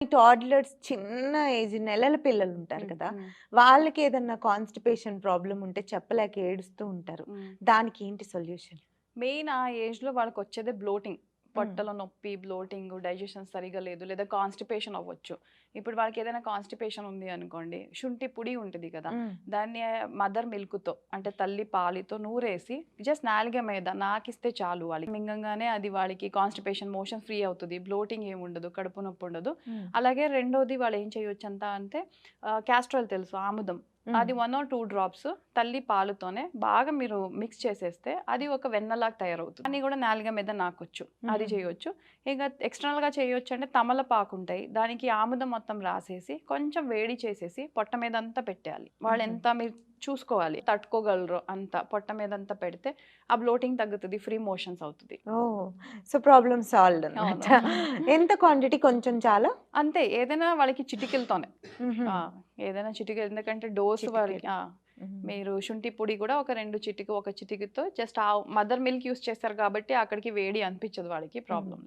ఈ టాడ్లర్స్ చిన్న ఏజ్ నెలల పిల్లలు ఉంటారు హ్మ్. కదా! హ్మ్. వాళ్ళకి ఏదన్నా కాన్‌స్టిపేషన్ ప్రాబ్లమ్ ఉంటే చెప్పలేక ఏడుస్తూ ఉంటారు. హ్మ్. దానికి ఏంటి సొల్యూషన్? మెయిన్ ఆ ఏజ్‌లో వాళ్ళకొచ్చేదే బ్లోటింగ్. హ్మ్. పొట్టలో నొప్పి, బ్లోటింగ్, డైజెషన్ సరిగ్గా లేదు. లేదా కాన్‌స్టిపేషన్ అవ్వచ్చు. ఇప్పుడు వాళ్ళకేదైనా కాన్‌స్టిపేషన్ ఉంది అనుకోండి, శుంఠి పొడి ఉంటది కదా! హ్మ్. దాన్ని మదర్ మిల్క్‌తో అంటే తల్లి పాలితో నూరేసి జస్ట్ నాలిక మీద నాకిస్తే చాలు వాళ్ళకి. మింగంగానే అది వాళ్ళకి కాన్‌స్టిపేషన్, మోషన్ ఫ్రీ అవుతది. బ్లోటింగ్ ఏముండదు. కడుపు నొప్పి ఉండదు. హ్మ్. అలాగే రెండోది వాళ్ళు ఏం చేయొచ్చంట అంటే కాస్ట్రాల్ తెలుసు ఆముదం. హ్మ్. అది 1 ఆర్ 2 డ్రాప్స్ తల్లి పాలుతోనే బాగా మీరు మిక్స్ చేసేస్తే అది ఒక వెన్నలాగా తయారవుతుంది. దాన్ని కూడా నాలుక మీద నాకొచ్చు. అది హుహుహు. చేయొచ్చు. ఇక ఎక్స్టర్నల్‌గా చేయొచ్చు అంటే తమలపాకు ఉంటాయి. దానికి ఆముదం మొత్తం రాసేసి కొంచెం వేడి చేసేసి పొట్ట మీదంతా పెట్టేయాలి. వాళ్ళు హుహు. ఎంత మీరు చూసుకోవాలి. తట్టుకోగలరో అంత పొట్ట మీదంతా పెడితే ఆ బ్లోటింగ్ తగ్గుతది. ఫ్రీ మోషన్స్ అవుతది. ఓహ్! సో, ప్రాబ్లమ్ సాల్వ్డ్ అన్నమాట. అవును. ఎంత క్వాంటిటీ కొంచెం చాలా? అంతే ఏదైనా వాళ్ళకి చిటికెలతోనే. హుహు. ఆ! ఏదైనా చిటికెలు ఎందుకంటే డోస్ వాళ్ళకి చిటికెడు. ఆ! హ్మ్. మీరు శుంఠి పొడి కూడా ఒక 2 చిటిక, ఒక చిటికెతో జస్ట్ ఆ మదర్ మిల్క్ యూజ్ చేస్తారు కాబట్టి అక్కడికి వేడి అనిపించదు వాళ్ళకి హ్మ్. ప్రాబ్లమ్ లేదు.